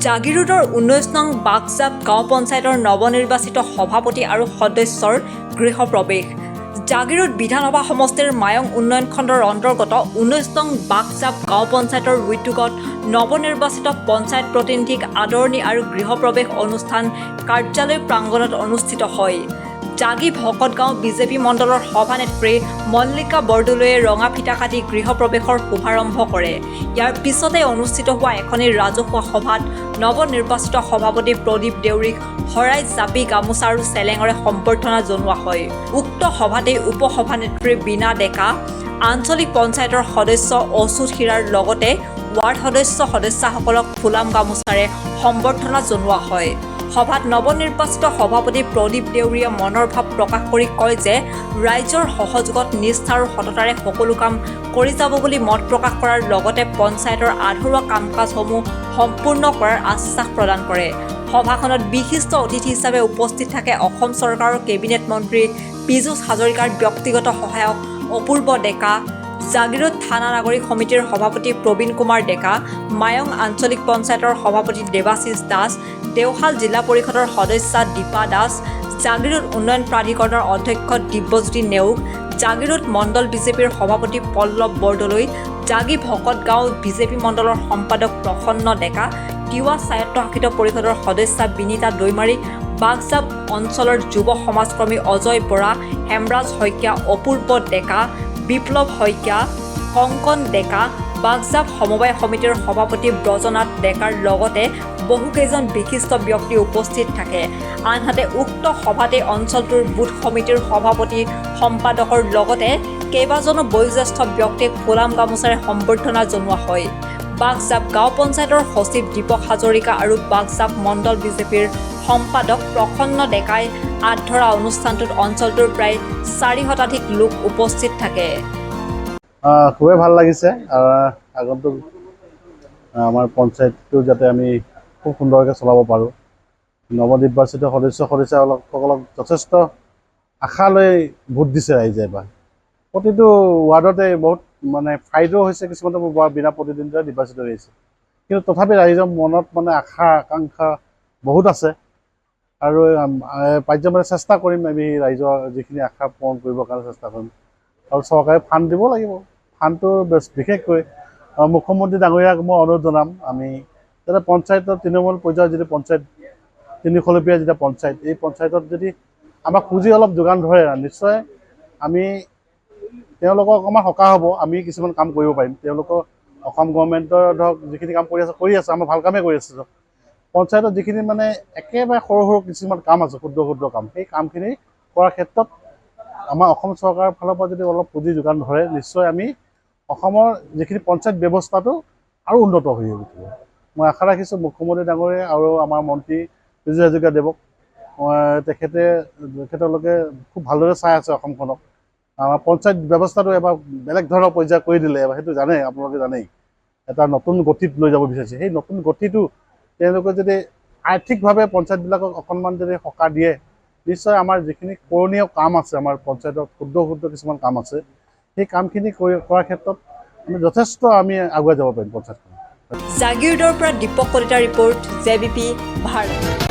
জাগিৰোডৰ 19 নং বাগজাপ গাঁও পঞ্চায়তৰ নৱনিৰ্বাচিত সভাপতি আৰু সদস্যৰ গৃহপ্ৰৱেশ। জাগিৰোড বিধানসভা সমষ্টিৰ মায়ং উন্নয়ন খণ্ডৰ অন্তৰ্গত 19 নং বাগজাপ গাঁও পঞ্চায়তৰ উদ্যোগত নৱনিৰ্বাচিত পঞ্চায়ত প্ৰতিনিধিক আদৰণি আৰু গৃহপ্ৰৱেশ অনুষ্ঠান কাৰ্যালয় প্ৰাংগণত অনুষ্ঠিত হয়। জাগি ভকতগাঁও বিজেপি মণ্ডলৰ সভানেত্ৰী মল্লিকা বৰদলৈয়ে ৰঙা ফিটা কাটি গৃহপ্ৰৱেশৰ শুভাৰম্ভ কৰে। ইয়াৰ পিছতে অনুষ্ঠিত হোৱা এখনি ৰাজহুৱা সভাত নৱনিৰ্বাচিত সভাপতি প্ৰদীপ দেউৰীক শৰাই জাপি গামোচা আৰু চেলেঙৰে সম্বৰ্ধনা জনোৱা হয়। উক্ত সভাতেই উপ সভানেত্ৰী বীণা ডেকা, আঞ্চলিক পঞ্চায়তৰ সদস্য অচ্যুত হীৰাৰ লগতে ৱাৰ্ড সদস্যসকলক ফুলাম গামোচাৰে সম্বৰ্ধনা জনোৱা হয়। সভাত নৱনিৰ্বাচিত সভাপতি প্ৰদীপ দেউৰীয়ে মনৰ ভাৱ প্ৰকাশ কৰি কয় যে ৰাইজৰ সহযোগত নিষ্ঠা আৰু সততাৰে সকলো কাম কৰি যাব বুলি মত প্ৰকাশ কৰাৰ লগতে পঞ্চায়তৰ আধৰুৱা কাম কাজসমূহ সম্পূৰ্ণ কৰাৰ আশ্বাস প্ৰদান কৰে। সভাখনত বিশিষ্ট অতিথি হিচাপে উপস্থিত থাকে অসম চৰকাৰৰ কেবিনেট মন্ত্ৰী পীযুষ হাজৰিকাৰ ব্যক্তিগত সহায়ক অপূৰ্ব ডেকা, জাগিৰোড থানা নাগৰিক সমিতিৰ সভাপতি প্ৰবীণ কুমাৰ ডেকা, মায়ং আঞ্চলিক পঞ্চায়তৰ সভাপতি দেৱাশিষ দাস, দেওশাল জিলা পৰিষদৰ সদস্যা দীপা দাস, জাগিৰোড উন্নয়ন প্ৰাধিকৰণৰ অধ্যক্ষ দিব্যজ্যোতি নেওগ, জাগিৰোড মণ্ডল বিজেপিৰ সভাপতি পল্লৱ বৰদলৈ, জাগি ভকতগাঁও বিজেপি মণ্ডলৰ সম্পাদক প্ৰসন্ন ডেকা, তিৱা স্বায়ত্তশাসিত পৰিষদৰ সদস্যা বিনীতা দৈমাৰী, বাগজাপ অঞ্চলৰ যুৱ সমাজকৰ্মী অজয় বৰা, হেমৰাজ শইকীয়া, অপূৰ্ব ডেকা, বিপ্লৱ শইকীয়া, কংকন ডেকা, বাগজাপ সমবায় সমিতিৰ সভাপতি ব্ৰজনাথ ডেকাৰ লগতে বহুকেইজন বিশিষ্ট ব্যক্তি উপস্থিত থাকে। আনহাতে উক্ত সভাতে অঞ্চলটোৰ বুথ সমিতিৰ সভাপতি সম্পাদকৰ লগতে কেইবাজনো বয়োজ্যেষ্ঠ ব্যক্তিক ফুলাম গামোচাৰে সম্বৰ্ধনা জনোৱা হয়। বাগজাপ গাঁও পঞ্চায়তৰ সচিব দীপক হাজৰিকা আৰু বাগজাপ মণ্ডল বিজেপিৰ সম্পাদক প্ৰসন্ন ডেকাই আঁত ধৰা অনুষ্ঠানটোত অঞ্চলটোৰ প্ৰায় 4 শতাধিক লোক উপস্থিত থাকে। খুবেই ভাল লাগিছে। আগন্তুক আমাৰ পঞ্চায়তটো যাতে আমি খুব সুন্দৰকৈ চলাব পাৰোঁ। নৱনিৰ্বাচিত সদস্যসকলক যথেষ্ট আশা লৈ ভোট দিছে ৰাইজে। এবাৰ প্ৰতিটো ৱাৰ্ডতে বহুত ফাইদো হৈছে, কিছুমানে বিনা প্ৰতিদ্বন্দ্বিতাৰে নিৰ্বাচিত হৈছে। কিন্তু তথাপি ৰাইজৰ মনত আশা আকাংক্ষা বহুত আছে আৰু পাৰ্যমানে চেষ্টা কৰিম। আমি ৰাইজৰ যিখিনি আশা পূৰণ কৰিবৰ কাৰণে চেষ্টা কৰিম আৰু চৰকাৰে ফাণ্ড দিব লাগিব। ফাণ্ডটো বিশেষকৈ মুখ্যমন্ত্ৰী ডাঙৰীয়াক মই অনুৰোধ জনাম, আমি যাতে পঞ্চায়তৰ তৃণমূল পৰ্যায়ৰ যিটো পঞ্চায়ত 3খলপীয়া যেতিয়া পঞ্চায়ত, এই পঞ্চায়তত যদি আমাক পুঁজি অলপ যোগান ধৰে, নিশ্চয় আমি তেওঁলোকক অকণমান সকাহ হ'ব, আমি কিছুমান কাম কৰিব পাৰিম। তেওঁলোকৰ অসম গভৰ্ণমেণ্টৰ ধৰক যিখিনি কাম কৰি আছে আমাৰ ভাল কামেই কৰি আছে। পঞ্চায়তত যিখিনি একেবাৰে সৰু সৰু কিছুমান কাম আছে, ক্ষুদ্ৰ কাম, সেই কামখিনি কৰাৰ ক্ষেত্ৰত আমাৰ অসম চৰকাৰৰ ফালৰ পৰা যদি অলপ পুঁজি যোগান ধৰে, নিশ্চয় আমি অসমৰ যিখিনি পঞ্চায়ত ব্যৱস্থাটো আৰু উন্নত হৈ উঠিব। মই আশা ৰাখিছোঁ মুখ্যমন্ত্ৰী ডাঙৰীয়া আৰু আমাৰ মন্ত্ৰী পীযুষ হাজৰিকাদেৱক, তেখেতলোকে খুব ভালদৰে চাই আছে অসমখনক। আমাৰ পঞ্চায়ত ব্যৱস্থাটো এবাৰ বেলেগ ধৰণৰ পৰ্যায় কৰি দিলে, এবাৰ সেইটো জানেই, আপোনালোকে জানেই, এটা নতুন গতিত লৈ যাব বিচাৰিছে। সেই নতুন গতিটো তেওঁলোকে যদি আৰ্থিকভাৱে পঞ্চায়তবিলাকক অকণমান যদি সকাহ দিয়ে, নিশ্চয় আমাৰ যিখিনি কৰণীয় কাম আছে, আমাৰ পঞ্চায়তৰ ক্ষুদ্ৰ কিছুমান কাম আছে, সেই কামখিনি কৰাৰ ক্ষেত্ৰত আমি যথেষ্ট আগুৱাই যাব পাৰিম পঞ্চায়তখন। জাগিৰোডৰ পৰা দীপক কলিতাৰ ৰিপৰ্ট, JBP ভাৰত।